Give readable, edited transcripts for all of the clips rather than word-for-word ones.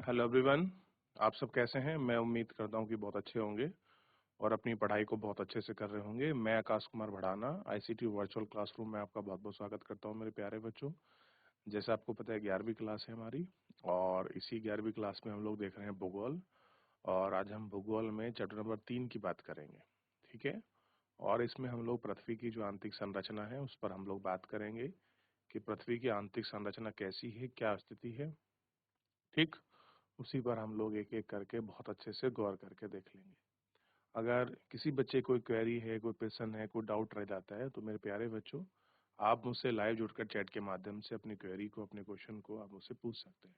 Hello everyone. आप सब कैसे हैं? मैं उम्मीद करता हूं कि बहुत अच्छे होंगे और अपनी पढ़ाई को बहुत अच्छे से कर रहे होंगे। मैं Akash Kumar Bhadana ICT virtual classroom में आपका बहुत बहुत स्वागत करता हूं मेरे प्यारे बच्चों। जैसे आपको पता है 11वीं क्लास है हमारी और इसी 11वीं क्लास में हम लोग देख रहे हैं भूगोल। और आज हम भूगोल में चैप्टर नंबर 3 की बात करेंगे। ठीक है। और इसमें हम लोग पृथ्वी की जो आंतरिक संरचना है उस पर हम लोग बात करेंगे कि पृथ्वी की आंतरिक संरचना कैसी है, क्या स्थिति है। ठीक। उसी पर हम लोग एक एक करके बहुत अच्छे से गौर करके देख लेंगे। अगर किसी बच्चे कोई क्वेरी है, कोई प्रश्न है, कोई डाउट रह जाता है तो मेरे प्यारे बच्चों, आप मुझसे लाइव जुड़कर चैट के माध्यम से अपनी क्वेरी को, अपने क्वेश्चन को आप मुझसे पूछ सकते हैं।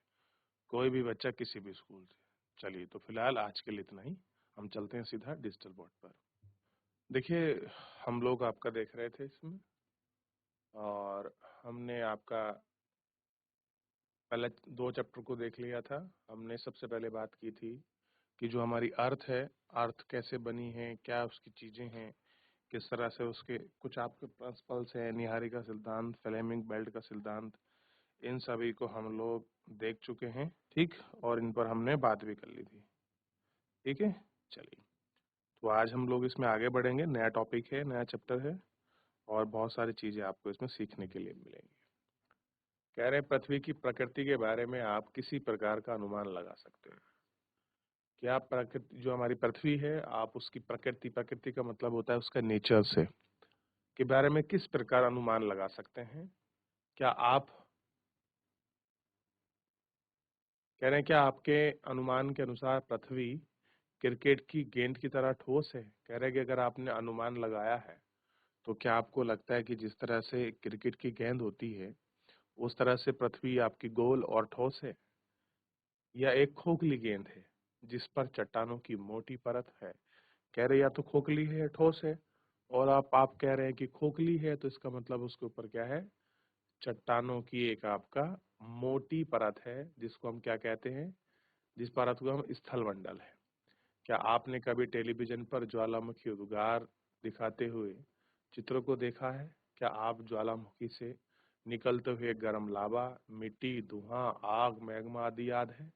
कोई भी बच्चा किसी भी स्कूल से। चलिए, तो फिलहाल आज के लिए इतना ही। हम चलते हैं सीधा डिजिटल बोर्ड पर। देखिए, हम लोग आपका देख रहे थे इसमें और हमने आपका पहले 2 चैप्टर को देख लिया था। हमने सबसे पहले बात की थी कि जो हमारी अर्थ है, अर्थ कैसे बनी है, क्या उसकी चीजें हैं, किस तरह से उसके कुछ आपके प्रिंसिपल्स हैं, निहारी का सिद्धांत, फ्लेमिंग बेल्ट का सिद्धांत, इन सभी को हम लोग देख चुके हैं। ठीक। और इन पर हमने बात भी कर ली थी। ठीक है। चलिए, तो आज हम लोग इसमें आगे बढ़ेंगे। नया टॉपिक है, नया चैप्टर है और बहुत सारी चीजें आपको इसमें सीखने के लिए मिलेंगी। कह रहे हैं पृथ्वी की प्रकृति के बारे में आप किसी प्रकार का अनुमान लगा सकते हैं। क्या प्रकृति, जो हमारी पृथ्वी है, आप उसकी प्रकृति, प्रकृति का मतलब होता है उसका नेचर से, के बारे में किस प्रकार अनुमान लगा सकते हैं? क्या आप कह रहे हैं क्या आपके अनुमान के अनुसार पृथ्वी क्रिकेट की गेंद की तरह ठोस है? कह रहे हैं कि अगर आपने अनुमान लगाया है तो क्या आपको लगता है कि जिस तरह से क्रिकेट की गेंद होती है उस तरह से पृथ्वी आपकी गोल और ठोस है, या एक खोखली गेंद है जिस पर चट्टानों की मोटी परत है? कह रहे या तो खोखली है या ठोस है। और आप कह रहे हैं कि खोखली है तो इसका मतलब उसके ऊपर क्या है? चट्टानों की एक आपका मोटी परत है, जिसको हम क्या कहते हैं? जिस परत को हम स्थल मंडल है। क्या आपने कभी टेलीविजन पर ज्वालामुखी उद्गार दिखाते हुए चित्रों को देखा है? क्या आप ज्वालामुखी से निकलते हुए गर्म लावा, मिट्टी, धुआं, आग, मैग्मा आदि याद है?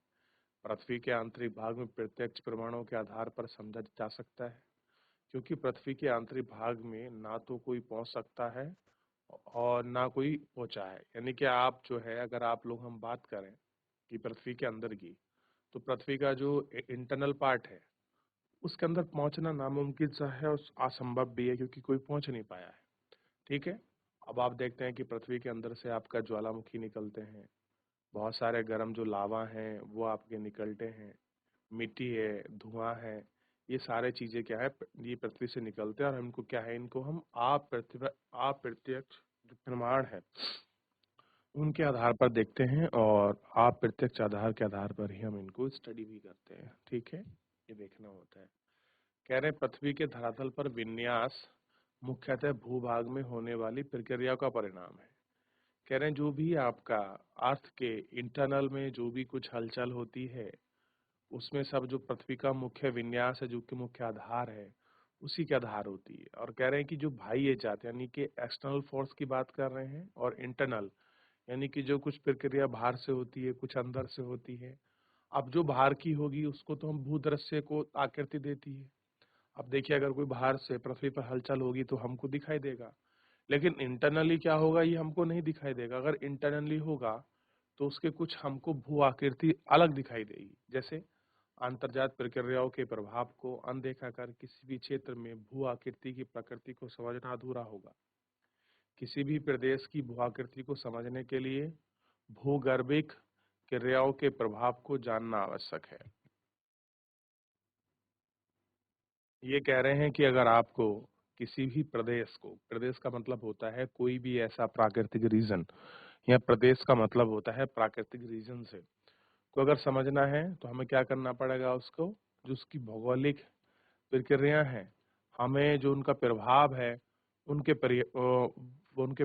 पृथ्वी के आंतरिक भाग में प्रत्यक्ष प्रमाणों के आधार पर समझा जा सकता है, क्योंकि पृथ्वी के आंतरिक भाग में ना तो कोई पहुंच सकता है और ना कोई पहुंचा है। यानी कि आप जो है, अगर आप लोग हम बात करें कि पृथ्वी के अंदर की, तो पृथ्वी का जो इंटरनल पार्ट है उसके अंदर पहुंचना नामुमकिन सा है और असंभव भी है, क्योंकि कोई पहुंच नहीं पाया है। ठीक है। अब आप देखते हैं कि पृथ्वी के अंदर से आपका ज्वालामुखी निकलते हैं, बहुत सारे गर्म जो लावा हैं वो आपके निकलते हैं, मिट्टी है, धुआं है, ये सारे चीजें क्या है, ये पृथ्वी से निकलते हैं और हमको क्या है, इनको हम अप्रत्यक्ष जो प्रमाण है उनके आधार पर देखते हैं और अप्रत्यक्ष आधार के आधार पर ही हम इनको स्टडी भी करते हैं। ठीक है, ये देखना होता है। कह रहे हैं पृथ्वी के धरातल पर विन्यास मुख्यतः भूभाग में होने वाली प्रक्रिया का परिणाम है। कह रहे हैं जो भी आपका अर्थ के इंटरनल में जो भी कुछ हलचल होती है उसमें सब जो पृथ्वी का मुख्य विन्यास है, जो कि मुख्य आधार है, उसी के आधार होती है। और कह रहे हैं कि जो बाह्य जात यानी कि एक्सटर्नल फोर्स की बात कर रहे हैं, और इंटरनल यानी कि जो कुछ प्रक्रिया बाहर से होती है, कुछ अंदर से होती है। अब जो बाहर की होगी उसको तो हम भूदृश्य को आकृति देती है। अब देखिए, अगर कोई बाहर से पृथ्वी पर हलचल होगी तो हमको दिखाई देगा, लेकिन इंटरनली क्या होगा ये हमको नहीं दिखाई देगा। अगर इंटरनली होगा तो उसके कुछ हमको भू आकृति अलग दिखाई देगी। जैसे अंतर्जात प्रक्रियाओं के प्रभाव को अनदेखा कर किसी भी क्षेत्र में भू आकृति की प्रकृति को समझना अधूरा होगा। किसी भी प्रदेश की भू आकृति को समझने के लिए भूगर्भिक क्रियाओं के प्रभाव को जानना आवश्यक है। ये कह रहे हैं कि अगर आपको किसी भी प्रदेश को, प्रदेश का मतलब होता है कोई भी ऐसा प्राकृतिक रीजन, या प्रदेश का मतलब होता है प्राकृतिक रीजन से को अगर समझना है तो हमें क्या करना पड़ेगा? उसको, जो उसकी भौगोलिक प्रक्रिया है, हमें जो उनका प्रभाव है उनके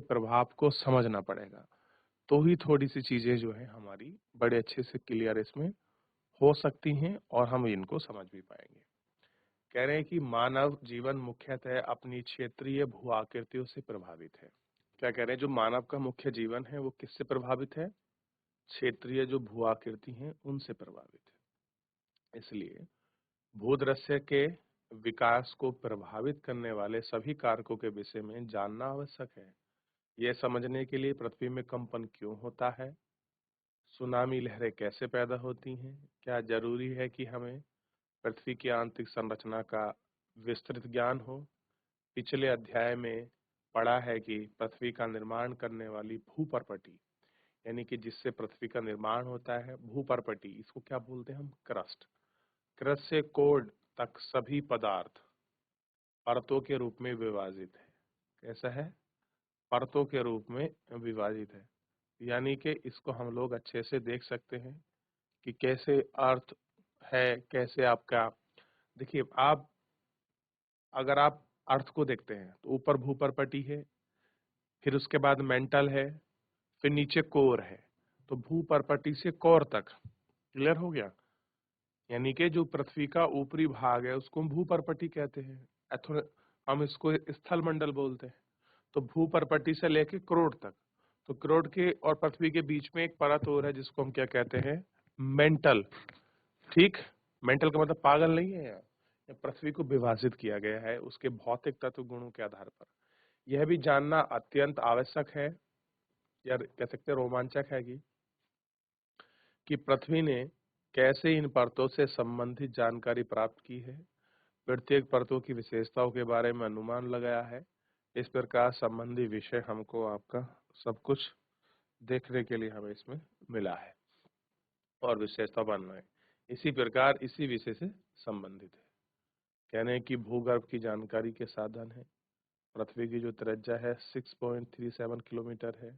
प्रभाव को समझना पड़ेगा। तो ही थोड़ी सी चीजें जो है हमारी बड़े अच्छे से क्लियर इसमें हो सकती हैं और हम इनको समझ भी पाएंगे। कह रहे हैं कि मानव जीवन मुख्यतः अपनी क्षेत्रीय भू आकृतियों से प्रभावित है। क्या कह रहे हैं? जो मानव का मुख्य जीवन है वो किससे प्रभावित है? क्षेत्रीय जो भू आकृति हैं उनसे प्रभावित है। इसलिए भूदृश्य के विकास को प्रभावित करने वाले सभी कारकों के विषय में जानना आवश्यक है। यह समझने के लिए पृथ्वी में कंपन क्यों होता है, सुनामी लहरें कैसे पैदा होती हैं, क्या जरूरी है कि हमें पृथ्वी की आंतरिक संरचना का विस्तृत ज्ञान हो। पिछले अध्याय में पढ़ा है कि पृथ्वी का निर्माण करने वाली भूपर्पटी, यानी कि जिससे पृथ्वी का निर्माण होता है, भूपर्पटी, इसको क्या बोलते हैं हम, क्रस्ट। क्रस्ट से कोर तक सभी पदार्थ परतों के रूप में विभाजित है। कैसा है, परतों के रूप में विभाजित है। यानी कि इसको हम लोग अच्छे से देख सकते हैं कि कैसे अर्थ है, कैसे आपका, देखिए आप, अगर आप अर्थ को देखते हैं तो ऊपर भूपर्पटी है, फिर उसके बाद मेंटल है, फिर नीचे कोर है। तो भूपर्पटी से कोर तक क्लियर हो गया। यानी कि जो पृथ्वी का ऊपरी भाग है उसको हम भूपर्पटी कहते हैं, हम इसको स्थल मंडल बोलते हैं। तो भूपर्पटी से लेके करोड़ तक, तो करोड़ के और पृथ्वी के बीच में एक परत और है जिसको हम क्या कहते हैं, मेंटल। ठीक, मेंटल का मतलब पागल नहीं है, यहाँ पृथ्वी को विभाजित किया गया है उसके भौतिक तत्व गुणों के आधार पर। यह भी जानना अत्यंत आवश्यक है, या कह सकते हैं रोमांचक है कि पृथ्वी ने कैसे इन परतों से संबंधित जानकारी प्राप्त की है, प्रत्येक परतों की विशेषताओं के बारे में अनुमान लगाया है। इस प्रकार संबंधी विषय हमको आपका सब कुछ देखने के लिए हमें इसमें मिला है और विशेषता बनना है। इसी प्रकार इसी विषय से संबंधित है। कहने की भूगर्भ की जानकारी के साधन है। पृथ्वी की जो त्रिज्या है 6.37 किलोमीटर है।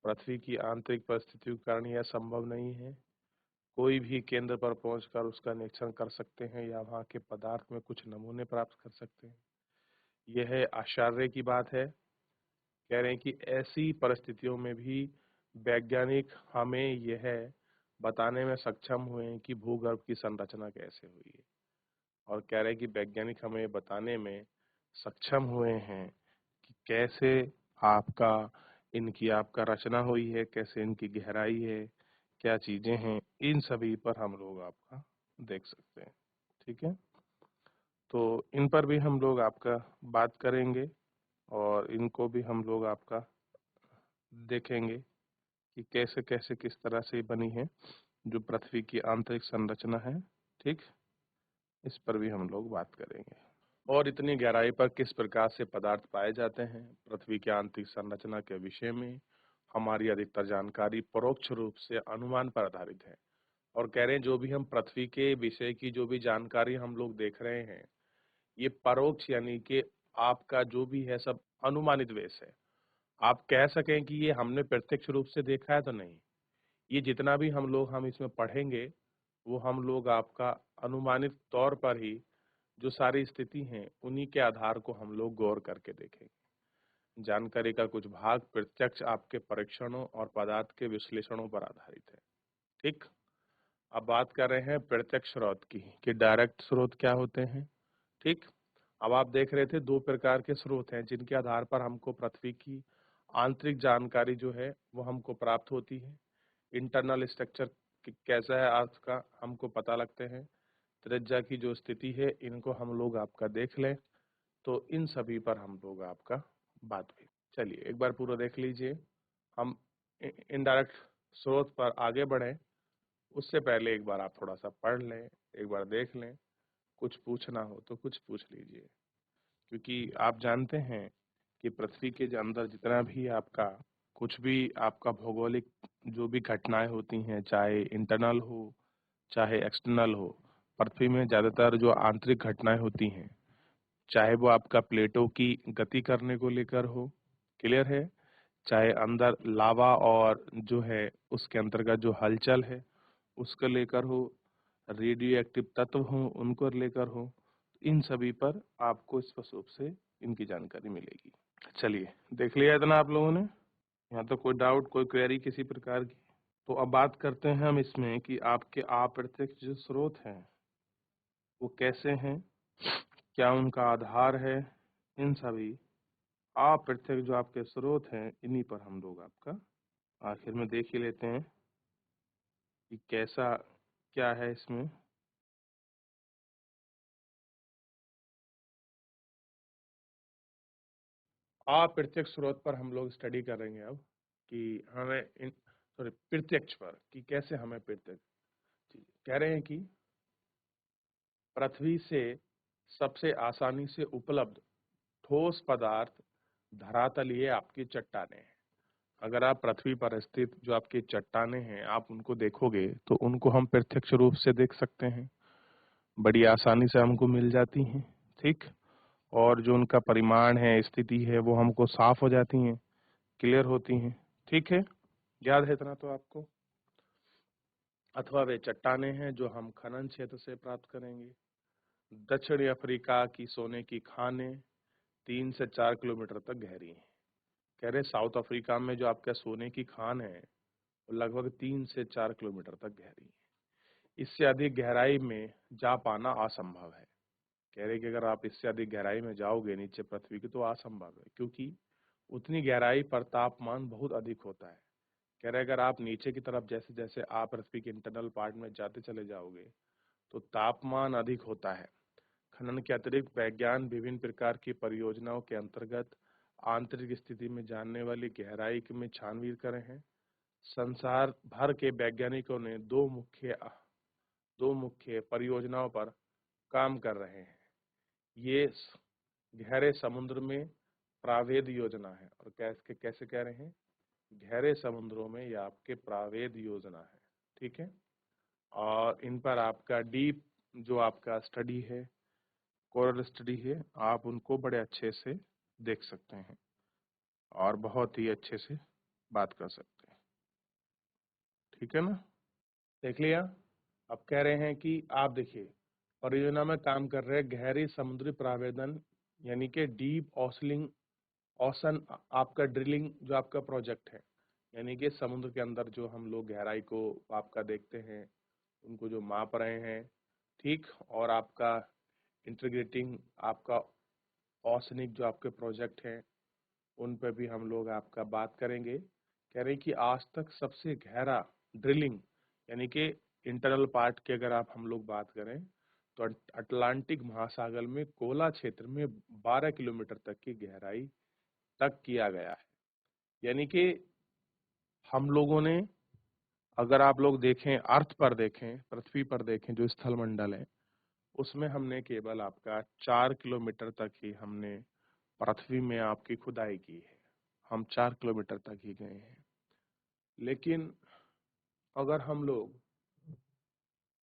पृथ्वी की आंतरिक परिस्थितियों के कारण यह संभव नहीं है। कोई भी केंद्र पर पहुंचकर उसका निरीक्षण कर सकते हैं या वहां के पदार्थ में कुछ नमूने प्राप्त कर सकते हैं। यह आश्चर्य की बात है। कह रहे हैं कि ऐसी परिस्थितियों में भी वैज्ञानिक हमें यह बताने में सक्षम हुए हैं कि भूगर्भ की संरचना कैसे हुई है, और कह रहे हैं कि वैज्ञानिक हमें बताने में सक्षम हुए हैं कि कैसे आपका इनकी आपका रचना हुई है, कैसे इनकी गहराई है, क्या चीजें हैं, इन सभी पर हम लोग आपका देख सकते हैं। ठीक है, तो इन पर भी हम लोग आपका बात करेंगे और इनको भी हम लोग आपका देखेंगे कि कैसे कैसे किस तरह से बनी है जो पृथ्वी की आंतरिक संरचना है। ठीक, इस पर भी हम लोग बात करेंगे। और इतनी गहराई पर किस प्रकार से पदार्थ पाए जाते हैं, पृथ्वी की आंतरिक संरचना के विषय में हमारी अधिकतर जानकारी परोक्ष रूप से अनुमान पर आधारित है। और कह रहे हैं जो भी हम पृथ्वी के विषय की जो भी जानकारी हम लोग देख रहे हैं, ये परोक्ष यानी कि आपका जो भी है सब अनुमानित बेस है। आप कह सकें कि ये हमने प्रत्यक्ष रूप से देखा है तो नहीं, ये जितना भी हम इसमें पढ़ेंगे वो हम लोग आपका अनुमानित तौर पर ही जो सारी स्थिति हैं उन्हीं के आधार को हम लोग गौर करके देखेंगे। जानकारी का कुछ भाग प्रत्यक्ष आपके परीक्षणों और पदार्थ के विश्लेषणों पर आधारित है। ठीक, अब बात कर रहे हैं प्रत्यक्ष स्रोत की कि डायरेक्ट स्रोत क्या होते हैं। ठीक, अब आप देख रहे थे दो प्रकार के स्रोत हैं जिनके आधार पर हमको पृथ्वी की आंतरिक जानकारी जो है वो हमको प्राप्त होती है। इंटरनल स्ट्रक्चर कैसा है अर्थ का हमको पता लगते हैं, त्रिज्या की जो स्थिति है इनको हम लोग आपका देख लें, तो इन सभी पर हम लोग आपका बात हुई। चलिए एक बार पूरा देख लीजिए। हम इनडायरेक्ट स्रोत पर आगे बढ़े उससे पहले एक बार आप थोड़ा सा पढ़ लें, एक बार देख लें, कुछ पूछना हो तो कुछ पूछ लीजिए। क्योंकि आप जानते हैं कि पृथ्वी के अंदर जितना भी आपका कुछ भी आपका भौगोलिक जो भी घटनाएं होती हैं, चाहे इंटरनल हो चाहे एक्सटर्नल हो, पृथ्वी में ज्यादातर जो आंतरिक घटनाएं होती हैं, चाहे वो आपका प्लेटों की गति करने को लेकर हो, क्लियर है, चाहे अंदर लावा और जो है उसके अंतर्गत जो हलचल है उसको लेकर हो, रेडियो एक्टिव तत्व हो उनको लेकर हो, इन सभी पर आपको स्पष्ट रूप से इनकी जानकारी मिलेगी। चलिए देख लिया इतना आप लोगों ने, यहाँ तो कोई डाउट कोई क्वेरी किसी प्रकार की। तो अब बात करते हैं हम इसमें कि आपके अप्रत्यक्ष जो स्रोत हैं वो कैसे हैं, क्या उनका आधार है, इन सभी अप्रत्यक्ष जो आपके स्रोत हैं इन्हीं पर हम लोग आपका आखिर में देख ही लेते हैं कि कैसा क्या है इसमें। अप्रत्यक्ष स्रोत पर हम लोग स्टडी करेंगे अब कि हमें इन सॉरी प्रत्यक्ष पर कि कैसे हमें प्रत्यक्ष कह रहे हैं कि पृथ्वी से सबसे आसानी से उपलब्ध ठोस पदार्थ धरातलीय आपकी चट्टानें हैं। अगर आप पृथ्वी पर स्थित जो आपकी चट्टानें हैं आप उनको देखोगे तो उनको हम प्रत्यक्ष रूप से देख सकते हैं, बड़ी आसानी से हमको मिल जाती हैं। ठीक, और जो उनका परिमाण है, स्थिति है, वो हमको साफ हो जाती हैं, क्लियर होती हैं। ठीक है, याद है इतना तो आपको। अथवा वे चट्टानें हैं जो हम खनन क्षेत्र से प्राप्त करेंगे। दक्षिणी अफ्रीका की सोने की खानें 3 से 4 किलोमीटर तक गहरी हैं। कह रहे साउथ अफ्रीका में जो आपका सोने की खान है वो लगभग 3 से 4 किलोमीटर तक गहरी है। इससे अधिक गहराई में जा पाना असंभव है। कह रहे कि अगर आप इससे अधिक गहराई में जाओगे नीचे पृथ्वी की तो असंभव है, क्योंकि उतनी गहराई पर तापमान बहुत अधिक होता है। कह रहे अगर आप नीचे की तरफ जैसे जैसे आप पृथ्वी के इंटरनल पार्ट में जाते चले जाओगे तो तापमान अधिक होता है। खनन के अतिरिक्त वैज्ञान विभिन्न प्रकार की परियोजनाओं के अंतर्गत आंतरिक स्थिति में जानने वाली गहराई में छानबीन कर रहे हैं। संसार भर के वैज्ञानिकों ने दो मुख्य परियोजनाओं पर काम कर रहे हैं। ये गहरे समुद्र में प्रावेद योजना है। और कैसे कैसे कह रहे हैं, गहरे समुद्रों में यह आपके प्रावेद योजना है। ठीक है, और इन पर आपका डीप जो आपका स्टडी है, कोरल स्टडी है, आप उनको बड़े अच्छे से देख सकते हैं और बहुत ही अच्छे से बात कर सकते हैं। ठीक है ना, देख लिया। अब कह रहे हैं कि आप देखिए परियोजना में काम कर रहे गहरी समुद्री प्रावेदन यानी कि डीप ऑसलिंग ओशन आपका ड्रिलिंग जो आपका प्रोजेक्ट है, यानी कि समुद्र के अंदर जो हम लोग गहराई को आपका देखते हैं उनको जो माप रहे हैं। ठीक, और आपका इंटीग्रेटिंग आपका ओशनिक जो आपके प्रोजेक्ट हैं उन पर भी हम लोग आपका बात करेंगे। कह रहे हैं कि आज तक सबसे गहरा ड्रिलिंग यानी कि इंटरनल पार्ट की अगर आप हम लोग बात करें तो अटलांटिक महासागर में कोला क्षेत्र में 12 किलोमीटर तक की गहराई तक किया गया है। यानी कि हम लोगों ने, अगर आप लोग देखें अर्थ पर देखें, पृथ्वी पर देखें जो स्थल मंडल है उसमें हमने केवल आपका 4 किलोमीटर तक ही हमने पृथ्वी में आपकी खुदाई की है। हम 4 किलोमीटर तक ही गए हैं। लेकिन अगर हम लोग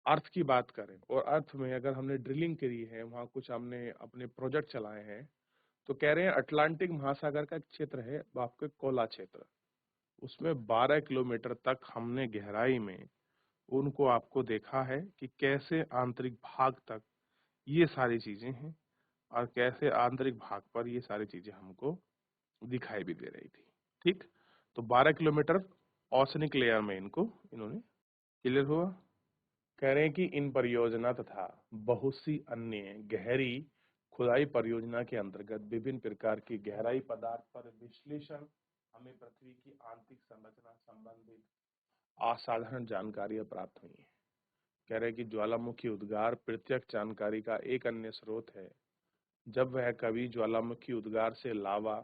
अर्थ की बात करें और अर्थ में अगर हमने ड्रिलिंग करी है, वहां कुछ हमने अपने प्रोजेक्ट चलाए हैं, तो कह रहे हैं अटलांटिक महासागर का एक क्षेत्र है वो आपके कोला क्षेत्र, उसमें 12 किलोमीटर तक हमने गहराई में उनको आपको देखा है कि कैसे आंतरिक भाग तक ये सारी चीजें हैं और कैसे आंतरिक भाग पर ये सारी चीजें हमको दिखाई भी दे रही थी। ठीक, तो 12 किलोमीटर ओशनिक लेयर में इनको इन्होंने क्लियर हुआ। कह रहे हैं कि इन परियोजना तथा बहुत सी अन्य गहरी खुदाई परियोजना के अंतर्गत विभिन्न प्रकार की गहराई पदार्थ पर विश्लेषण हमें पृथ्वी की आंतरिक संरचना संबंधित असाधारण जानकारियां प्राप्त हुई हैं। कह रहे हैं कि ज्वालामुखी उद्गार प्रत्यक्ष जानकारी का एक अन्य स्रोत है। जब वह कभी ज्वालामुखी उद्गार से लावा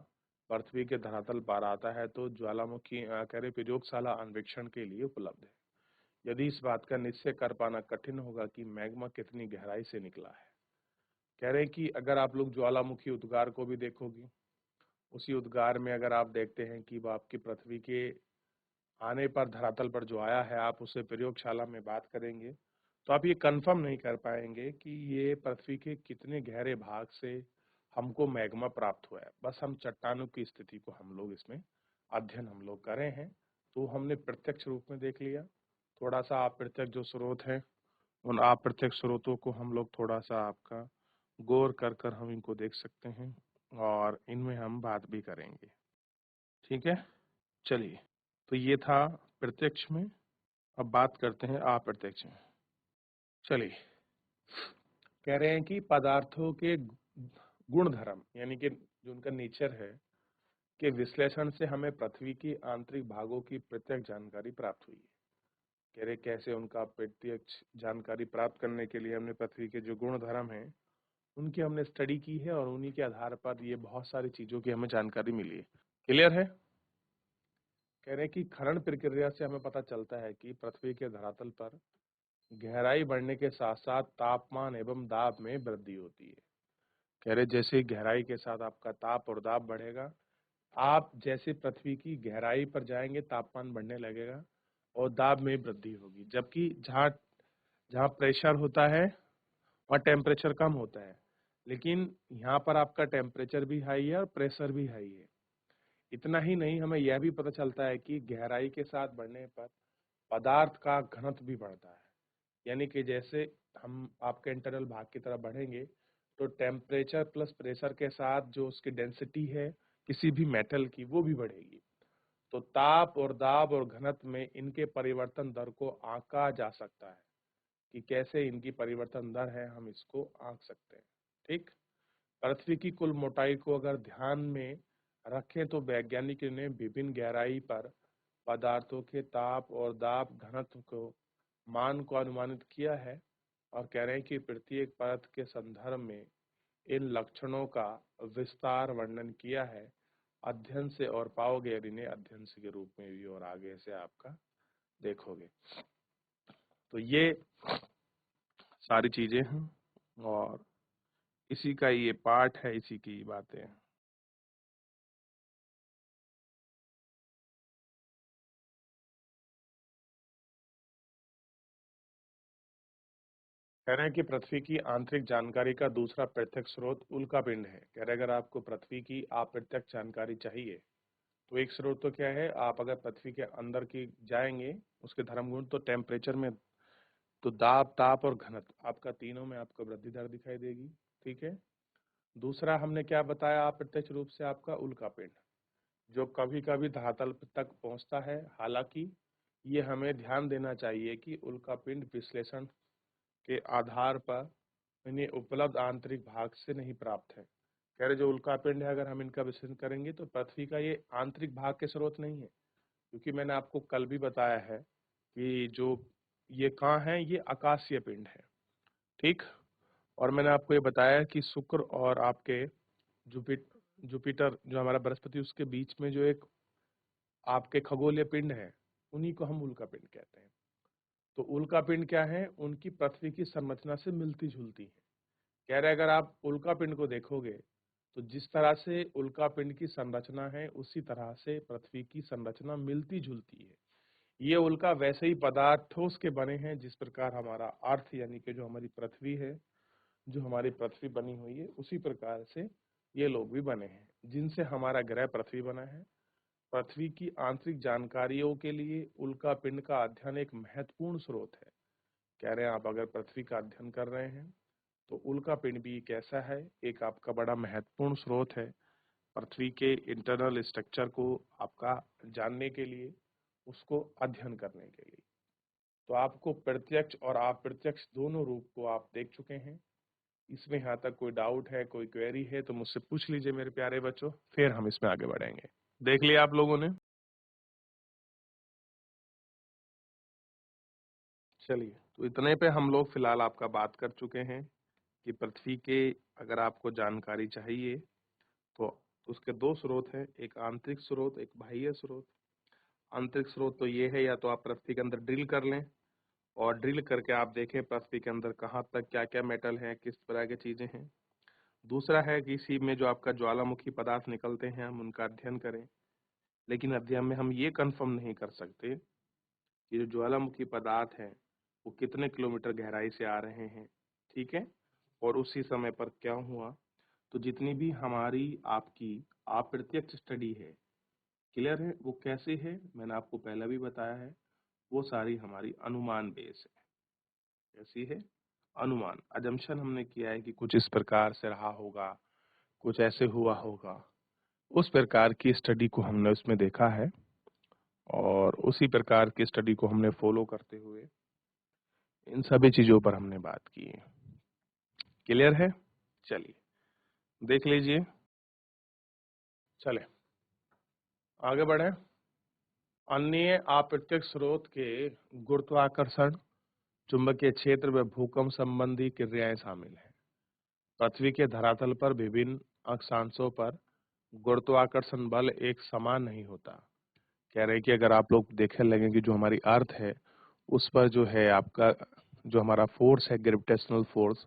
पृथ्वी के धरातल पर आता है तो ज्वालामुखी कह रहे प्रयोगशाला अन्वेषण के लिए उपलब्ध है। यदि इस बात का निश्चय कर पाना कठिन होगा कि मैग्मा कितनी गहराई से निकला है। कह रहे हैं कि अगर आप लोग ज्वालामुखी उद्गार को भी देखोगे, उसी उद्गार में अगर आप देखते हैं कि वो आपकी पृथ्वी के आने पर धरातल पर जो आया है, आप उसे प्रयोगशाला में बात करेंगे तो आप ये कंफर्म नहीं कर पाएंगे कि ये पृथ्वी के कितने गहरे भाग से हमको मैग्मा प्राप्त हुआ है। बस हम चट्टानों की स्थिति को हम लोग इसमें अध्ययन हम लोग कर रहे हैं, तो हमने प्रत्यक्ष रूप में देख लिया। थोड़ा सा अप्रत्यक्ष जो स्रोत है उन अप्रत्यक्ष स्रोतों को हम लोग थोड़ा सा आपका गौर कर हम इनको देख सकते हैं और इनमें हम बात भी करेंगे। ठीक है, चलिए, तो ये था प्रत्यक्ष में। अब बात करते हैं अप्रत्यक्ष में। चलिए, कह रहे हैं कि पदार्थों के गुण धर्म यानी कि जो उनका नेचर है के विश्लेषण से हमें पृथ्वी की आंतरिक भागों की प्रत्यक्ष जानकारी प्राप्त हुई है। कह रहे कैसे उनका प्रत्यक्ष जानकारी प्राप्त करने के लिए हमने पृथ्वी के जो गुण धर्म हैं उनकी हमने स्टडी की है और उन्हीं के आधार पर ये बहुत सारी चीजों की हमें जानकारी मिली है। क्लियर है? कह रहे हैं कि खनन प्रक्रिया से हमें पता चलता है कि पृथ्वी के धरातल पर गहराई बढ़ने के साथ साथ तापमान एवं दाब में वृद्धि होती है। कह रहे जैसे गहराई के साथ आपका ताप और दाब बढ़ेगा, आप जैसे पृथ्वी की गहराई पर जाएंगे तापमान बढ़ने लगेगा और दाब में वृद्धि होगी, जबकि जहाँ जहाँ प्रेशर होता है वहाँ टेम्परेचर कम होता है, लेकिन यहाँ पर आपका टेम्परेचर भी हाई है और प्रेशर भी हाई है। इतना ही नहीं, हमें यह भी पता चलता है कि गहराई के साथ बढ़ने पर पदार्थ का घनत्व भी बढ़ता है। यानी कि जैसे हम आपके इंटरनल भाग की तरफ बढ़ेंगे तो टेम्परेचर प्लस प्रेशर के साथ जो उसकी डेंसिटी है किसी भी मेटल की वो भी बढ़ेगी। तो ताप और दाब और घनत्व में इनके परिवर्तन दर को आंका जा सकता है कि कैसे इनकी परिवर्तन दर है, हम इसको आंक सकते हैं। ठीक, पृथ्वी की कुल मोटाई को अगर ध्यान में रखें तो वैज्ञानिकों ने विभिन्न गहराई पर पदार्थों के ताप और दाब घनत्व को मान को अनुमानित किया है और कह रहे हैं कि प्रत्येक परत के संदर्भ में इन लक्षणों का विस्तार वर्णन किया है अध्ययन से, और पाओगे इन्हें अध्ययन से के रूप में भी और आगे से आपका देखोगे। तो ये सारी चीजें हैं और इसी का ये पार्ट है, इसी की बातें हैं। कह रहे हैं कि पृथ्वी की आंतरिक जानकारी का दूसरा प्रत्यक्ष स्रोत उल्कापिंड है। कह रहे हैं अगर आपको पृथ्वी की अप्रत्यक्ष जानकारी चाहिए तो एक स्रोत तो क्या है, आप अगर पृथ्वी के अंदर की जाएंगे उसके धर्म गुण तो टेम्परेचर में तो दाब ताप और घनत्व आपका तीनों में आपको वृद्धि दर दिखाई देगी। ठीक है, दूसरा हमने क्या बताया, अप्रत्यक्ष रूप से आपका उल्कापिंड जो कभी कभी धरातल तक पहुंचता है। हालांकि ये हमें ध्यान देना चाहिए कि उल्कापिंड विश्लेषण के आधार पर इन्हें उपलब्ध आंतरिक भाग से नहीं प्राप्त है। कह रहे जो उल्कापिंड है अगर हम इनका विश्लेषण करेंगे तो पृथ्वी का ये आंतरिक भाग के स्रोत नहीं है, क्योंकि मैंने आपको कल भी बताया है कि जो ये कहाँ है, ये आकाशीय पिंड है। ठीक, और मैंने आपको ये बताया कि शुक्र और आपके जुपिटर जो हमारा बृहस्पति उसके बीच में जो एक आपके खगोलीय पिंड है उन्हीं को हम उल्का पिंड कहते हैं। तो उल्का पिंड क्या है, उनकी पृथ्वी की संरचना से मिलती जुलती है। कह रहे अगर आप उल्का पिंड को देखोगे तो जिस तरह से उल्का पिंड की संरचना है उसी तरह से पृथ्वी की संरचना मिलती जुलती है। ये उल्का वैसे ही पदार्थ ठोस के बने हैं जिस प्रकार हमारा अर्थ यानी कि जो हमारी पृथ्वी है, जो हमारी पृथ्वी बनी हुई है उसी प्रकार से ये लोग भी बने हैं जिनसे हमारा ग्रह पृथ्वी बना है। पृथ्वी की आंतरिक जानकारियों के लिए उल्का पिंड का अध्ययन एक महत्वपूर्ण स्रोत है। कह रहे हैं आप अगर पृथ्वी का अध्ययन कर रहे हैं तो उल्का पिंड भी एक ऐसा है, एक आपका बड़ा महत्वपूर्ण स्रोत है पृथ्वी के इंटरनल स्ट्रक्चर को आपका जानने के लिए, उसको अध्ययन करने के लिए। तो आपको प्रत्यक्ष और अप्रत्यक्ष दोनों रूप को आप देख चुके हैं। इसमें यहाँ तक कोई डाउट है, कोई क्वेरी है तो मुझसे पूछ लीजिए मेरे प्यारे बच्चों, फिर हम इसमें आगे बढ़ेंगे। देख लिया आप लोगों ने? चलिए, तो इतने पे हम लोग फिलहाल आपका बात कर चुके हैं कि पृथ्वी के अगर आपको जानकारी चाहिए तो उसके दो स्रोत हैं, एक आंतरिक स्रोत, एक बाह्य स्रोत। आंतरिक स्रोत तो ये है, या तो आप पृथ्वी के अंदर ड्रिल कर लें और ड्रिल करके आप देखें पृथ्वी के अंदर कहाँ तक क्या क्या मेटल है, किस तरह की चीजें हैं। दूसरा है कि इसी में जो आपका ज्वालामुखी पदार्थ निकलते हैं हम उनका अध्ययन करें, लेकिन अध्ययन में हम ये कंफर्म नहीं कर सकते कि जो ज्वालामुखी पदार्थ हैं वो कितने किलोमीटर गहराई से आ रहे हैं। ठीक है, और उसी समय पर क्या हुआ। तो जितनी भी हमारी आपकी अप्रत्यक्ष स्टडी है, क्लियर है, वो कैसे है मैंने आपको पहले भी बताया है, वो सारी हमारी अनुमान बेस है। कैसी है? अनुमान, अजम्पशन हमने किया है कि कुछ इस प्रकार से रहा होगा, कुछ ऐसे हुआ होगा, उस प्रकार की स्टडी को हमने उसमें देखा है और उसी प्रकार की स्टडी को हमने फॉलो करते हुए इन सभी चीजों पर हमने बात की है। क्लियर है? चलिए देख लीजिए, चले आगे बढ़े। अन्य अप्रत्यक्ष स्रोत के गुरुत्वाकर्षण, चुंबकीय क्षेत्र व भूकंप संबंधी क्रियाएं शामिल हैं। पृथ्वी के धरातल पर विभिन्न अक्षांशों पर गुरुत्वाकर्षण बल एक समान नहीं होता। कह रहे हैं कि अगर आप लोग देखने लगे कि जो हमारी अर्थ है उस पर जो है आपका जो हमारा फोर्स है ग्रेविटेशनल फोर्स,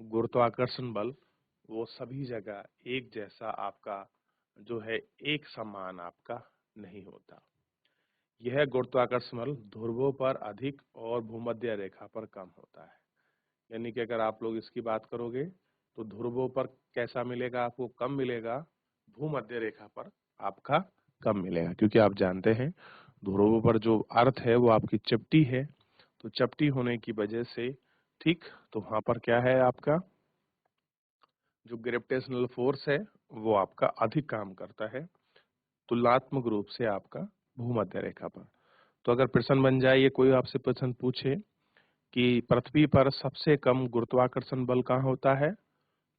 गुरुत्वाकर्षण बल, वो सभी जगह एक जैसा आपका जो है एक समान आपका नहीं होता। यह गुरुत्वाकर्षण बल ध्रुवों पर अधिक और भूमध्य रेखा पर कम होता है। यानी कि अगर आप लोग इसकी बात करोगे तो ध्रुवों पर कैसा मिलेगा, आपको कम मिलेगा, भूमध्य रेखा पर आपका कम मिलेगा, क्योंकि आप जानते हैं ध्रुवों पर जो अर्थ है वो आपकी चपटी है, तो चपटी होने की वजह से ठीक, तो वहां पर क्या है आपका जो ग्रेविटेशनल फोर्स है वो आपका अधिक काम करता है तुलनात्मक रूप से आपका भूमध्य रेखा पर। तो अगर प्रश्न बन जाए, ये कोई आपसे प्रश्न पूछे कि पृथ्वी पर सबसे कम गुरुत्वाकर्षण बल कहाँ होता है,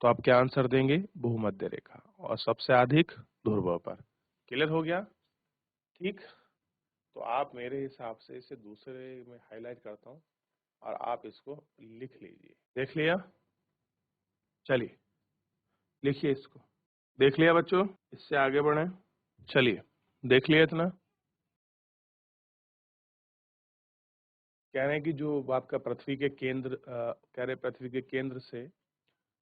तो आप क्या आंसर देंगे? भूमध्य रेखा, और सबसे अधिक ध्रुव पर। क्लियर हो गया? ठीक, तो आप मेरे हिसाब से इसे दूसरे में हाईलाइट करता हूँ और आप इसको लिख लीजिए। देख लिया? चलिए लिखिए इसको। देख लिया बच्चों? इससे आगे बढ़े। चलिए, देख लिया इतना? कह रहे हैं कि जो आपका पृथ्वी के केंद्र कह रहे पृथ्वी के केंद्र से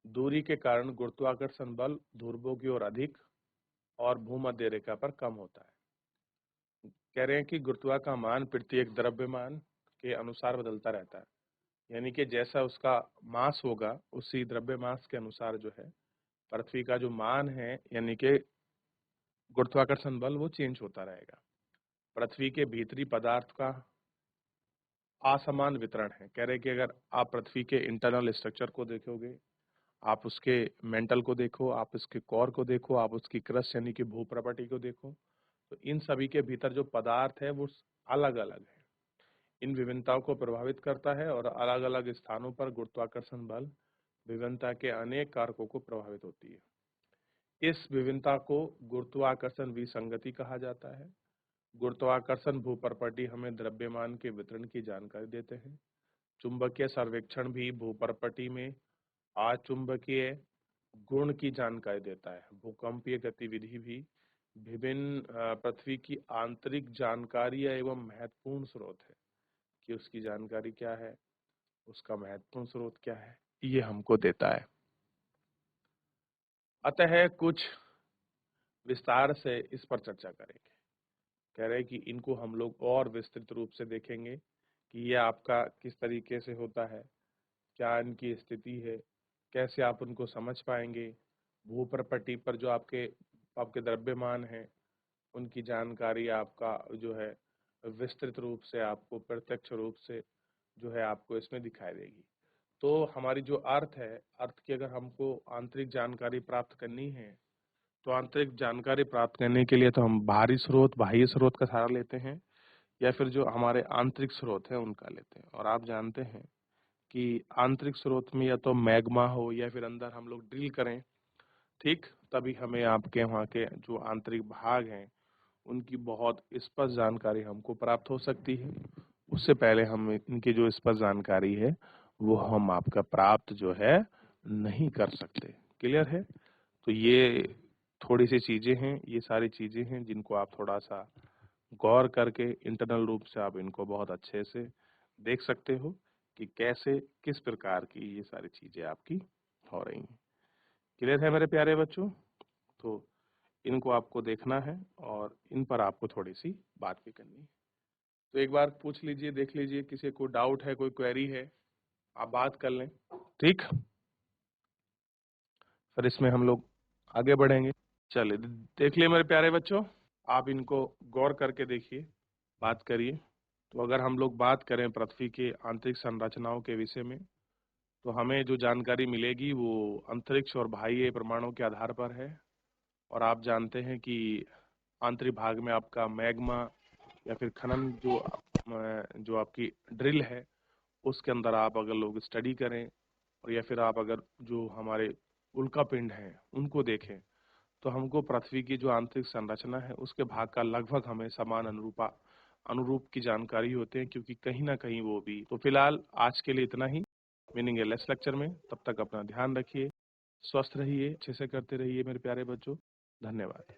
दूरी के कारण गुरुत्वाकर्षण बल ध्रुवों की ओर अधिक और भूमध्य रेखा पर कम होता है। कह रहे हैं कि गुरुत्वा का मान प्रत्येक द्रव्यमान के अनुसार बदलता रहता है, यानी कि जैसा उसका मास होगा उसी द्रव्यमास के अनुसार जो है पृथ्वी का जो मान है यानी कि गुरुत्वाकर्षण बल वो चेंज होता रहेगा। पृथ्वी के भीतरी पदार्थ का असमान वितरण है। कह रहे हैं कि अगर आप पृथ्वी के इंटरनल स्ट्रक्चर को देखोगे, आप उसके मेंटल को देखो, आप उसके कोर को देखो, आप उसकी क्रस्ट यानी कि भू प्रॉपर्टी को देखो, तो इन सभी के भीतर जो पदार्थ है वो अलग अलग है। इन विभिन्नताओं को प्रभावित करता है और अलग अलग स्थानों पर गुरुत्वाकर्षण बल विभिन्नता के अनेक कारकों को प्रभावित होती है। इस विभिन्नता को गुरुत्वाकर्षण विसंगति कहा जाता है। गुरुत्वाकर्षण भू प्रॉपर्टी हमें द्रव्यमान के वितरण की जानकारी देते हैं। चुंबकीय सर्वेक्षण भी भू प्रॉपर्टी में अचुंबकीय गुण की जानकारी देता है। भूकंपीय गतिविधि भी विभिन्न पृथ्वी की आंतरिक जानकारी एवं महत्वपूर्ण स्रोत है कि उसकी जानकारी क्या है, उसका महत्वपूर्ण स्रोत क्या है, ये हमको देता है। अतः कुछ विस्तार से इस पर चर्चा करेंगे। कह रहे हैं कि इनको हम लोग और विस्तृत रूप से देखेंगे कि ये आपका किस तरीके से होता है, क्या इनकी स्थिति है, कैसे आप उनको समझ पाएंगे। भू प्रॉपर्टी पर जो आपके आपके द्रव्यमान हैं उनकी जानकारी आपका जो है विस्तृत रूप से आपको प्रत्यक्ष रूप से जो है आपको इसमें दिखाई देगी। तो हमारी जो अर्थ है, अर्थ की अगर हमको आंतरिक जानकारी प्राप्त करनी है तो आंतरिक जानकारी प्राप्त करने के लिए तो हम बाहरी स्रोत, बाह्य स्रोत का सहारा लेते हैं या फिर जो हमारे आंतरिक स्रोत है उनका लेते हैं। और आप जानते हैं कि आंतरिक स्रोत में या तो मैग्मा हो या फिर अंदर हम लोग ड्रिल करें, ठीक, तभी हमें आपके वहाँ के जो आंतरिक भाग हैं उनकी बहुत स्पष्ट जानकारी हमको प्राप्त हो सकती है। उससे पहले हम इनकी जो स्पष्ट जानकारी है वो हम आपका प्राप्त जो है नहीं कर सकते। क्लियर है? तो ये थोड़ी सी चीजें हैं, ये सारी चीजें हैं जिनको आप थोड़ा सा गौर करके इंटरनल रूप से आप इनको बहुत अच्छे से देख सकते हो कि कैसे किस प्रकार की ये सारी चीजें आपकी हो रही हैं। क्लियर है मेरे प्यारे बच्चों? तो इनको आपको देखना है और इन पर आपको थोड़ी सी बात भी करनी है। तो एक बार पूछ लीजिए, देख लीजिए, किसी को डाउट है, कोई क्वेरी है, आप बात कर लें। ठीक, फिर इसमें हम लोग आगे बढ़ेंगे। चलिए देख लिए मेरे प्यारे बच्चों, आप इनको गौर करके देखिए, बात करिए। तो अगर हम लोग बात करें पृथ्वी के आंतरिक संरचनाओं के विषय में, तो हमें जो जानकारी मिलेगी वो अंतरिक्ष और बाह्य प्रमाणों के आधार पर है। और आप जानते हैं कि आंतरिक भाग में आपका मैग्मा या फिर खनन जो आपकी ड्रिल है उसके अंदर आप अगर लोग स्टडी करें और या फिर आप अगर जो हमारे उल्का पिंड हैं उनको देखें तो हमको पृथ्वी की जो आंतरिक संरचना है, उसके भाग का लगभग हमें समान अनुरूप की जानकारी होते हैं, क्योंकि कहीं न कहीं वो भी। तो फिलहाल आज के लिए इतना ही, मिलेंगे नेक्स्ट लेक्चर में। तब तक अपना ध्यान रखिए, स्वस्थ रहिए, अच्छे से करते रहिए मेरे प्यारे बच्चों। धन्यवाद।